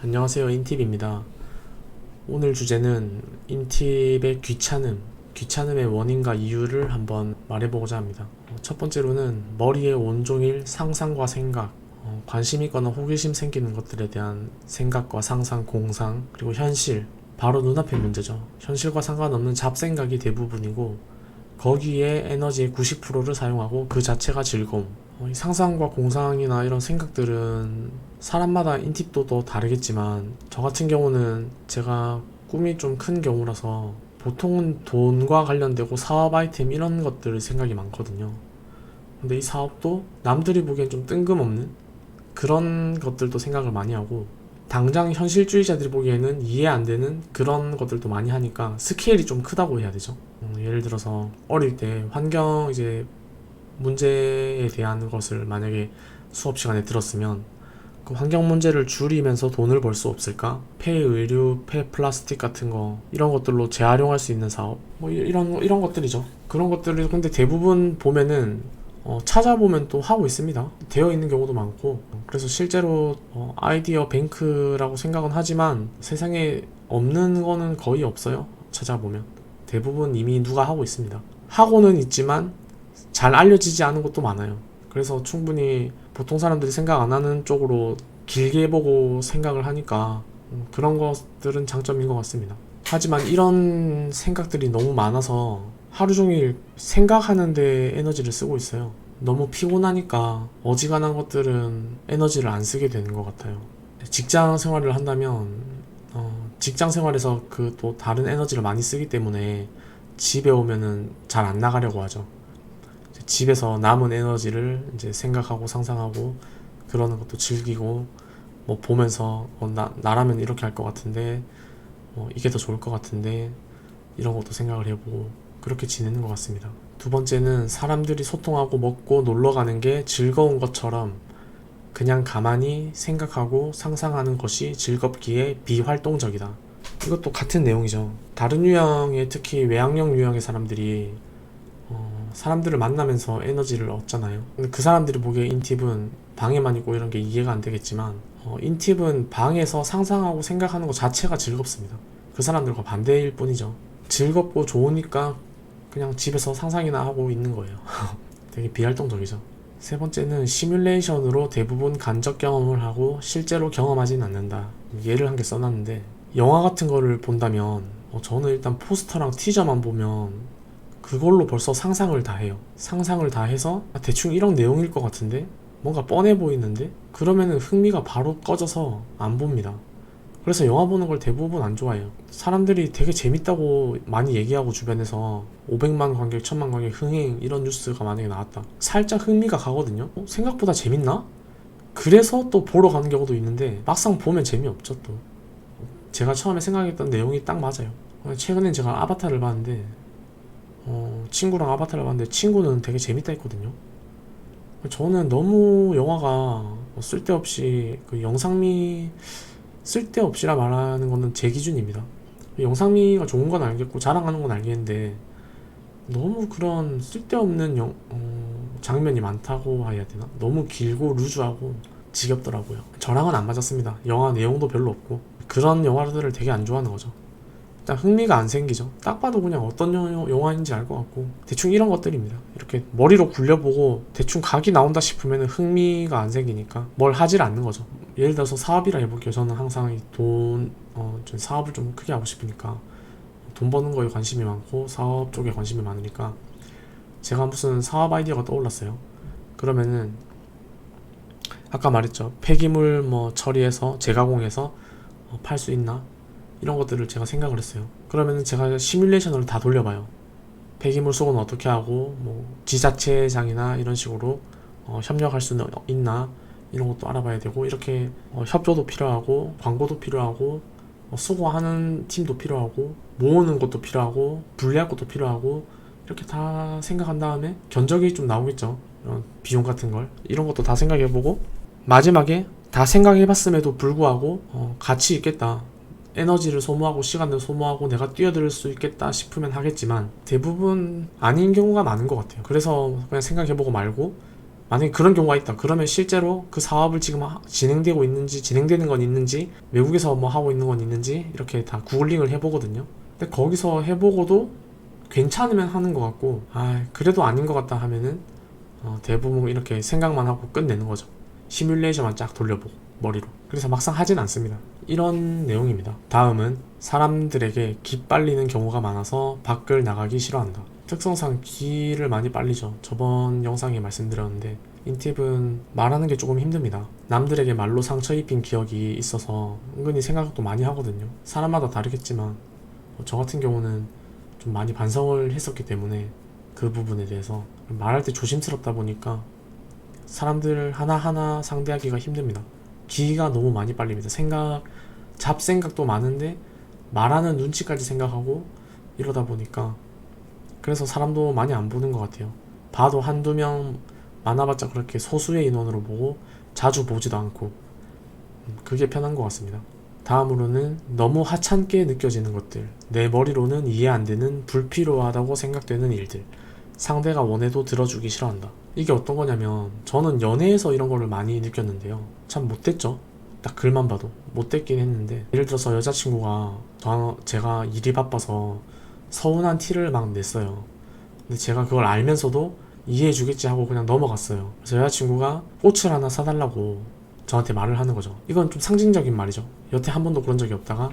안녕하세요. 인팁입니다. 오늘 주제는 인팁의 귀찮음의 원인과 이유를 한번 말해보고자 합니다. 첫 번째로는 머리에 온종일 상상과 생각, 관심 있거나 호기심 생기는 것들에 대한 생각과 상상, 공상, 그리고 현실, 바로 눈앞의 문제죠. 현실과 상관없는 잡생각이 대부분이고 거기에 에너지의 90%를 사용하고 그 자체가 즐거움. 이 상상과 공상이나 이런 생각들은 사람마다 인팁도 다르겠지만 저 같은 경우는 제가 꿈이 좀 큰 경우라서 보통은 돈과 관련되고 사업 아이템 이런 것들 생각이 많거든요. 근데 이 사업도 남들이 보기엔 좀 뜬금없는 그런 것들도 생각을 많이 하고 당장 현실주의자들이 보기에는 이해 안 되는 그런 것들도 많이 하니까 스케일이 좀 크다고 해야 되죠. 예를 들어서 어릴 때 환경 이제 문제에 대한 것을 만약에 수업 시간에 들었으면 그 환경 문제를 줄이면서 돈을 벌 수 없을까? 폐의류, 폐플라스틱 같은 거 이런 것들로 재활용할 수 있는 사업 뭐 이런 것들이죠. 그런 것들을 근데 대부분 보면은 찾아보면 또 하고 있습니다. 되어 있는 경우도 많고 그래서 실제로 아이디어 뱅크라고 생각은 하지만 세상에 없는 거는 거의 없어요. 찾아보면 대부분 이미 누가 하고 있습니다. 하고는 있지만 잘 알려지지 않은 것도 많아요. 그래서 충분히 보통 사람들이 생각 안 하는 쪽으로 길게 보고 생각을 하니까 그런 것들은 장점인 것 같습니다. 하지만 이런 생각들이 너무 많아서 하루 종일 생각하는데 에너지를 쓰고 있어요. 너무 피곤하니까 어지간한 것들은 에너지를 안 쓰게 되는 것 같아요. 직장 생활을 한다면 직장 생활에서 그 또 다른 에너지를 많이 쓰기 때문에 집에 오면은 잘 안 나가려고 하죠. 집에서 남은 에너지를 이제 생각하고 상상하고 그러는 것도 즐기고 뭐 보면서 나라면 이렇게 할 것 같은데 이게 더 좋을 것 같은데 이런 것도 생각을 해보고 그렇게 지내는 것 같습니다. 두 번째는 사람들이 소통하고 먹고 놀러 가는 게 즐거운 것처럼 그냥 가만히 생각하고 상상하는 것이 즐겁기에 비활동적이다. 이것도 같은 내용이죠. 다른 유형의 특히 외향형 유형의 사람들이 사람들을 만나면서 에너지를 얻잖아요. 근데 그 사람들이 보기에 인팁은 방에만 있고 이런 게 이해가 안 되겠지만 인팁은 방에서 상상하고 생각하는 것 자체가 즐겁습니다. 그 사람들과 반대일 뿐이죠. 즐겁고 좋으니까 그냥 집에서 상상이나 하고 있는 거예요. 되게 비활동적이죠. 세 번째는 시뮬레이션으로 대부분 간접 경험을 하고 실제로 경험하진 않는다. 예를 한 개 써놨는데 영화 같은 거를 본다면 저는 일단 포스터랑 티저만 보면 그걸로 벌써 상상을 다 해요. 상상을 다 해서 대충 이런 내용일 것 같은데 뭔가 뻔해 보이는데 그러면은 흥미가 바로 꺼져서 안 봅니다. 그래서 영화 보는 걸 대부분 안 좋아해요. 사람들이 되게 재밌다고 많이 얘기하고 주변에서 500만 관객, 1000만 관객 흥행 이런 뉴스가 만약에 나왔다. 살짝 흥미가 가거든요. 생각보다 재밌나? 그래서 또 보러 가는 경우도 있는데 막상 보면 재미없죠 또. 제가 처음에 생각했던 내용이 딱 맞아요. 최근엔 제가 아바타를 봤는데 친구랑 아바타를 봤는데 친구는 되게 재밌다 했거든요. 저는 너무 영화가 쓸데없이 그 영상미 쓸데없이라 말하는 거는 제 기준입니다. 영상미가 좋은 건 알겠고 자랑하는 건 알겠는데 너무 그런 쓸데없는 장면이 많다고 해야 되나? 너무 길고 루즈하고 지겹더라고요. 저랑은 안 맞았습니다. 영화 내용도 별로 없고 그런 영화들을 되게 안 좋아하는 거죠. 일단 흥미가 안 생기죠. 딱 봐도 그냥 어떤 영화인지 알 것 같고 대충 이런 것들입니다. 이렇게 머리로 굴려보고 대충 각이 나온다 싶으면 흥미가 안 생기니까 뭘 하질 않는 거죠. 예를 들어서 사업이라 해볼게요. 저는 항상 좀 사업을 좀 크게 하고 싶으니까 돈 버는 거에 관심이 많고 사업 쪽에 관심이 많으니까 제가 무슨 사업 아이디어가 떠올랐어요. 그러면은 아까 말했죠. 폐기물 뭐 처리해서 재가공해서 팔 수 있나? 이런 것들을 제가 생각을 했어요. 그러면 제가 시뮬레이션을 다 돌려봐요. 폐기물 수거는 어떻게 하고 뭐 지자체장이나 이런 식으로 협력할 수는 있나 이런 것도 알아봐야 되고 이렇게 협조도 필요하고 광고도 필요하고 수거하는 팀도 필요하고 모으는 것도 필요하고 분리할 것도 필요하고 이렇게 다 생각한 다음에 견적이 좀 나오겠죠. 이런 비용 같은 걸 이런 것도 다 생각해보고 마지막에 다 생각해봤음에도 불구하고 가치 있겠다. 에너지를 소모하고 시간을 소모하고 내가 뛰어들 수 있겠다 싶으면 하겠지만 대부분 아닌 경우가 많은 것 같아요. 그래서 그냥 생각해보고 말고 만약에 그런 경우가 있다 그러면 실제로 그 사업을 지금 진행되고 있는지 진행되는 건 있는지 외국에서 뭐 하고 있는 건 있는지 이렇게 다 구글링을 해보거든요. 근데 거기서 해보고도 괜찮으면 하는 것 같고 그래도 아닌 것 같다 하면은 대부분 이렇게 생각만 하고 끝내는 거죠. 시뮬레이션만 쫙 돌려보고 머리로. 그래서 막상 하진 않습니다. 이런 내용입니다. 다음은 사람들에게 기 빨리는 경우가 많아서 밖을 나가기 싫어한다. 특성상 기를 많이 빨리죠. 저번 영상에 말씀드렸는데 인팁은 말하는 게 조금 힘듭니다. 남들에게 말로 상처 입힌 기억이 있어서 은근히 생각도 많이 하거든요. 사람마다 다르겠지만 저 같은 경우는 좀 많이 반성을 했었기 때문에 그 부분에 대해서 말할 때 조심스럽다 보니까 사람들 하나하나 상대하기가 힘듭니다. 기가 너무 많이 빨립니다. 잡생각도 많은데 말하는 눈치까지 생각하고 이러다 보니까 그래서 사람도 많이 안 보는 것 같아요. 봐도 한두 명 많아봤자 그렇게 소수의 인원으로 보고 자주 보지도 않고 그게 편한 것 같습니다. 다음으로는 너무 하찮게 느껴지는 것들, 내 머리로는 이해 안 되는 불필요하다고 생각되는 일들, 상대가 원해도 들어주기 싫어한다. 이게 어떤 거냐면 저는 연애에서 이런 거를 많이 느꼈는데요. 참 못됐죠. 딱 글만 봐도 못됐긴 했는데 예를 들어서 여자친구가 제가 일이 바빠서 서운한 티를 막 냈어요. 근데 제가 그걸 알면서도 이해해주겠지 하고 그냥 넘어갔어요. 그래서 여자친구가 꽃을 하나 사달라고 저한테 말을 하는 거죠. 이건 좀 상징적인 말이죠. 여태 한 번도 그런 적이 없다가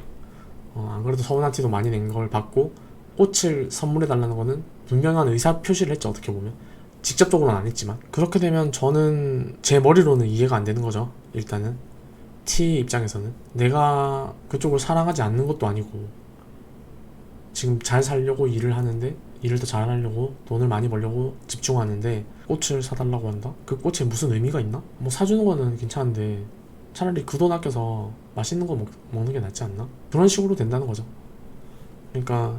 안 그래도 서운한 티도 많이 낸 걸 받고 꽃을 선물해달라는 거는 분명한 의사 표시를 했죠. 어떻게 보면 직접적으로는 안 했지만 그렇게 되면 저는 제 머리로는 이해가 안 되는 거죠. 일단은 T 입장에서는 내가 그쪽을 사랑하지 않는 것도 아니고 지금 잘 살려고 일을 하는데 일을 더 잘하려고 돈을 많이 벌려고 집중하는데 꽃을 사달라고 한다? 그 꽃에 무슨 의미가 있나? 뭐 사주는 거는 괜찮은데 차라리 그 돈 아껴서 맛있는 거 먹는 게 낫지 않나? 그런 식으로 된다는 거죠. 그러니까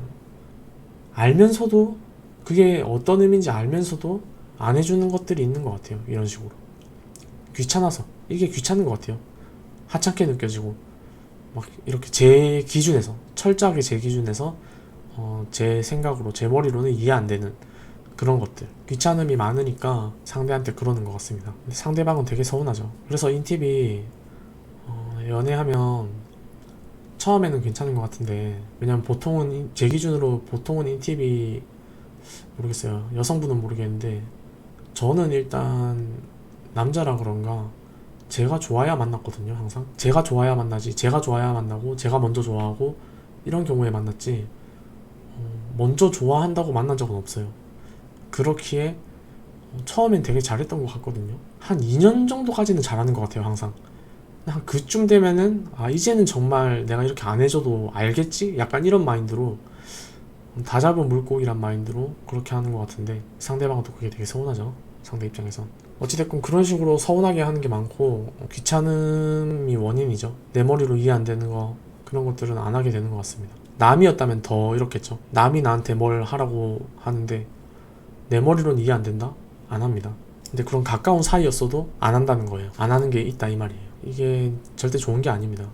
알면서도 그게 어떤 의미인지 알면서도 안 해주는 것들이 있는 것 같아요. 이런 식으로 귀찮아서 이게 귀찮은 것 같아요. 하찮게 느껴지고 막 이렇게 제 기준에서 철저하게 제 기준에서 제 생각으로 제 머리로는 이해 안 되는 그런 것들 귀찮음이 많으니까 상대한테 그러는 것 같습니다. 근데 상대방은 되게 서운하죠. 그래서 인팁이 연애하면 처음에는 괜찮은 것 같은데 왜냐면 보통은 제 기준으로 보통은 인팁이 모르겠어요. 여성분은 모르겠는데 저는 일단 남자라 그런가 제가 좋아야 만났거든요. 항상 제가 좋아야 만나지 제가 좋아야 만나고 제가 먼저 좋아하고 이런 경우에 만났지 먼저 좋아한다고 만난 적은 없어요. 그렇기에 처음엔 되게 잘했던 것 같거든요. 한 2년 정도까지는 잘하는 것 같아요. 항상 한 그쯤 되면은 이제는 정말 내가 이렇게 안 해줘도 알겠지? 약간 이런 마인드로 다 잡은 물고기란 마인드로 그렇게 하는 것 같은데 상대방도 그게 되게 서운하죠. 상대 입장에선 어찌됐건 그런 식으로 서운하게 하는 게 많고 귀찮음이 원인이죠. 내 머리로 이해 안 되는 거 그런 것들은 안 하게 되는 것 같습니다. 남이었다면 더 이렇겠죠. 남이 나한테 뭘 하라고 하는데 내 머리로는 이해 안 된다? 안 합니다. 근데 그런 가까운 사이였어도 안 한다는 거예요. 안 하는 게 있다 이 말이에요. 이게 절대 좋은 게 아닙니다.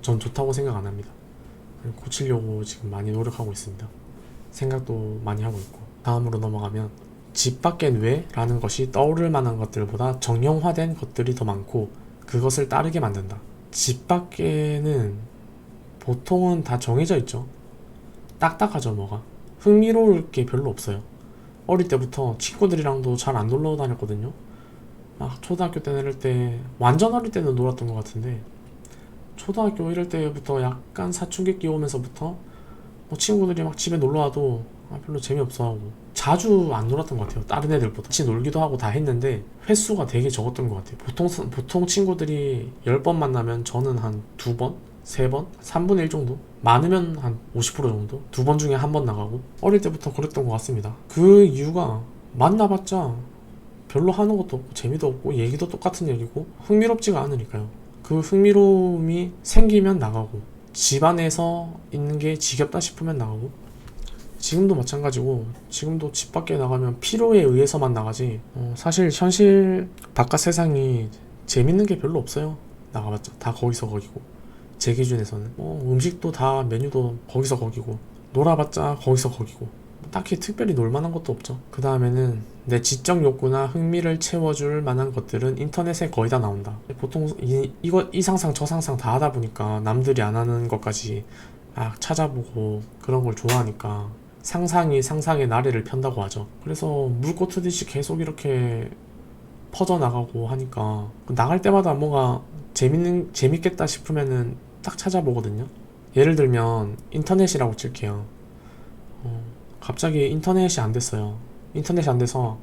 전 좋다고 생각 안 합니다. 고치려고 지금 많이 노력하고 있습니다. 생각도 많이 하고 있고. 다음으로 넘어가면 집 밖엔 왜? 라는 것이 떠오를 만한 것들보다 정형화된 것들이 더 많고 그것을 따르게 만든다. 집 밖에는 보통은 다 정해져 있죠. 딱딱하죠. 뭐가 흥미로울 게 별로 없어요. 어릴 때부터 친구들이랑도 잘 안 놀러 다녔거든요. 막 초등학교 때 이럴 때 완전 어릴 때는 놀았던 것 같은데 초등학교 이럴 때부터 약간 사춘기 끼오면서부터 뭐 친구들이 막 집에 놀러와도 별로 재미없어하고 자주 안 놀았던 것 같아요. 다른 애들보다 같이 놀기도 하고 다 했는데 횟수가 되게 적었던 것 같아요. 보통 친구들이 10번 만나면 저는 한 2번? 3번? 3분의 1 정도? 많으면 한 50% 정도? 2번 중에 1번 나가고 어릴 때부터 그랬던 것 같습니다. 그 이유가 만나봤자 별로 하는 것도 없고 재미도 없고 얘기도 똑같은 얘기고 흥미롭지가 않으니까요. 그 흥미로움이 생기면 나가고 집 안에서 있는 게 지겹다 싶으면 나가고 지금도 마찬가지고 지금도 집 밖에 나가면 필요에 의해서만 나가지 사실 현실 바깥 세상이 재밌는 게 별로 없어요. 나가봤자 다 거기서 거기고 제 기준에서는 음식도 다 메뉴도 거기서 거기고 놀아봤자 거기서 거기고 딱히 특별히 놀만한 것도 없죠. 그 다음에는 내 지적 욕구나 흥미를 채워줄 만한 것들은 인터넷에 거의 다 나온다. 보통 이 상상 저 상상 다 하다 보니까 남들이 안 하는 것까지 찾아보고 그런 걸 좋아하니까 상상이 상상의 나래를 편다고 하죠. 그래서 물꽃 트듯이 계속 이렇게 퍼져나가고 하니까 나갈 때마다 뭔가 재밌겠다 싶으면은 딱 찾아보거든요. 예를 들면 인터넷이라고 칠게요. 갑자기 인터넷이 안 됐어요. 인터넷이 안 돼서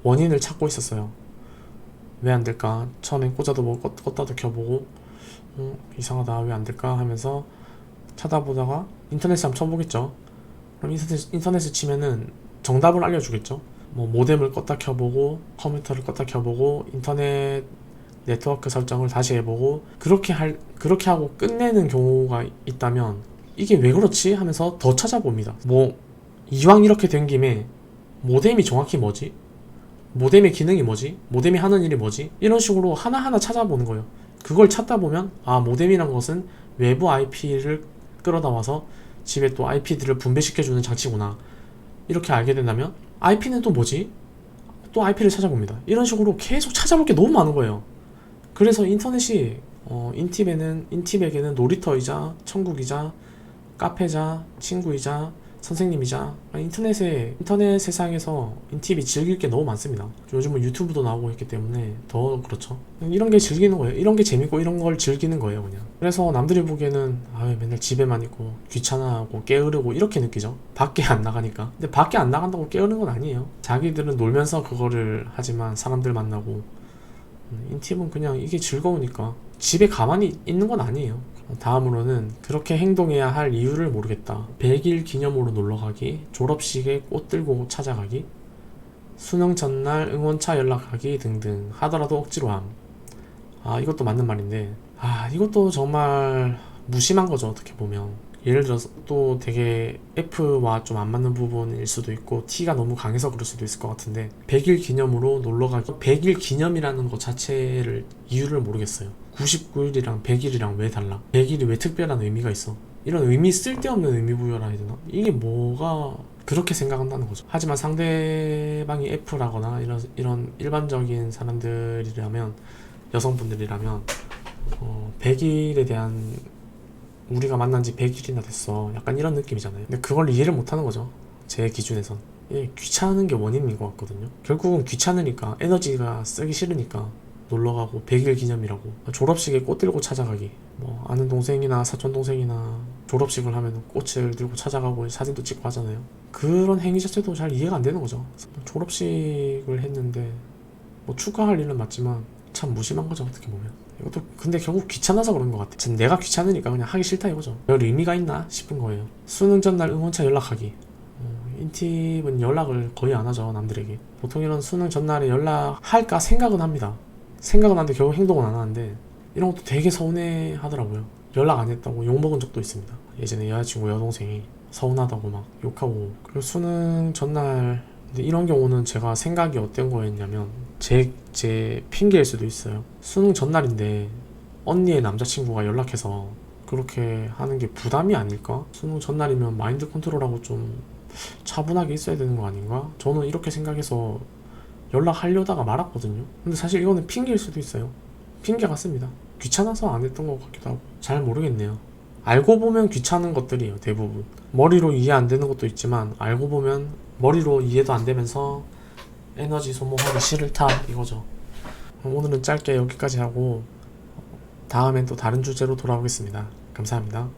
원인을 찾고 있었어요. 왜 안 될까? 처음엔 꽂아도 보고 껐다도 켜보고 이상하다 왜 안 될까 하면서 찾아보다가 인터넷에 한번 쳐보겠죠. 그럼 인터넷에 치면은 정답을 알려주겠죠. 뭐 모뎀을 껐다 켜보고 컴퓨터를 껐다 켜보고 인터넷 네트워크 설정을 다시 해보고 그렇게 하고 끝내는 경우가 있다면 이게 왜 그렇지 하면서 더 찾아봅니다. 뭐 이왕 이렇게 된 김에 모뎀이 정확히 뭐지? 모뎀의 기능이 뭐지? 모뎀이 하는 일이 뭐지? 이런 식으로 하나하나 찾아보는 거예요. 그걸 찾다 보면 모뎀이란 것은 외부 IP를 끌어다 와서 집에 또 IP들을 분배시켜주는 장치구나. 이렇게 알게 된다면 IP는 또 뭐지? 또 IP를 찾아봅니다. 이런 식으로 계속 찾아볼 게 너무 많은 거예요. 그래서 인터넷이 인팁에게는 놀이터이자 천국이자 카페자 친구이자 선생님이자 인터넷 세상에서 인팁이 즐길 게 너무 많습니다. 요즘은 유튜브도 나오고 있기 때문에 더 그렇죠. 이런 게 즐기는 거예요. 이런 게 재밌고 이런 걸 즐기는 거예요 그냥. 그래서 남들이 보기에는 맨날 집에만 있고 귀찮아하고 게으르고 이렇게 느끼죠. 밖에 안 나가니까. 근데 밖에 안 나간다고 게으른 건 아니에요. 자기들은 놀면서 그거를 하지만 사람들 만나고 인팁은 그냥 이게 즐거우니까 집에 가만히 있는 건 아니에요. 다음으로는 그렇게 행동해야 할 이유를 모르겠다. 100일 기념으로 놀러가기, 졸업식에 꽃 들고 찾아가기, 수능 전날 응원차 연락하기 등등 하더라도 억지로 함. 이것도 맞는 말인데 이것도 정말 무심한 거죠. 어떻게 보면 예를 들어서 또 되게 F와 좀 안 맞는 부분일 수도 있고 T가 너무 강해서 그럴 수도 있을 것 같은데 100일 기념으로 놀러가기 100일 기념이라는 것 자체를 이유를 모르겠어요. 99일이랑 100일이랑 왜 달라? 100일이 왜 특별한 의미가 있어? 이런 쓸데없는 의미 부여라 해야 되나? 이게 뭐가 그렇게 생각한다는 거죠. 하지만 상대방이 F라거나 이런 일반적인 사람들이라면 여성분들이라면 100일에 대한 우리가 만난 지 100일이나 됐어. 약간 이런 느낌이잖아요. 근데 그걸 이해를 못하는 거죠. 제 기준에선. 귀찮은 게 원인인 것 같거든요. 결국은 귀찮으니까 에너지가 쓰기 싫으니까 놀러가고 100일 기념이라고 졸업식에 꽃 들고 찾아가기 뭐 아는 동생이나 사촌 동생이나 졸업식을 하면 꽃을 들고 찾아가고 사진도 찍고 하잖아요. 그런 행위 자체도 잘 이해가 안 되는 거죠. 졸업식을 했는데 뭐 축하할 일은 맞지만 참 무심한 거죠. 어떻게 보면 이것도 근데 결국 귀찮아서 그런 것 같아. 내가 귀찮으니까 그냥 하기 싫다 이거죠. 별 의미가 있나 싶은 거예요. 수능 전날 응원차 연락하기. 인팁은 연락을 거의 안 하죠. 남들에게. 보통 이런 수능 전날에 연락할까 생각은 합니다. 생각은 하는데 결국 행동은 안 하는데 이런 것도 되게 서운해 하더라고요. 연락 안 했다고 욕먹은 적도 있습니다. 예전에 여자친구 여동생이 서운하다고 막 욕하고. 그리고 수능 전날 근데 이런 경우는 제가 생각이 어떤 거였냐면 제 핑계일 수도 있어요. 수능 전날인데 언니의 남자친구가 연락해서 그렇게 하는 게 부담이 아닐까? 수능 전날이면 마인드 컨트롤하고 좀 차분하게 있어야 되는 거 아닌가? 저는 이렇게 생각해서 연락하려다가 말았거든요. 근데 사실 이거는 핑계일 수도 있어요. 핑계 같습니다. 귀찮아서 안 했던 것 같기도 하고 잘 모르겠네요. 알고 보면 귀찮은 것들이에요. 대부분 머리로 이해 안 되는 것도 있지만 알고 보면 머리로 이해도 안 되면서 에너지 소모하기 싫다 이거죠. 오늘은 짧게 여기까지 하고 다음엔 또 다른 주제로 돌아오겠습니다. 감사합니다.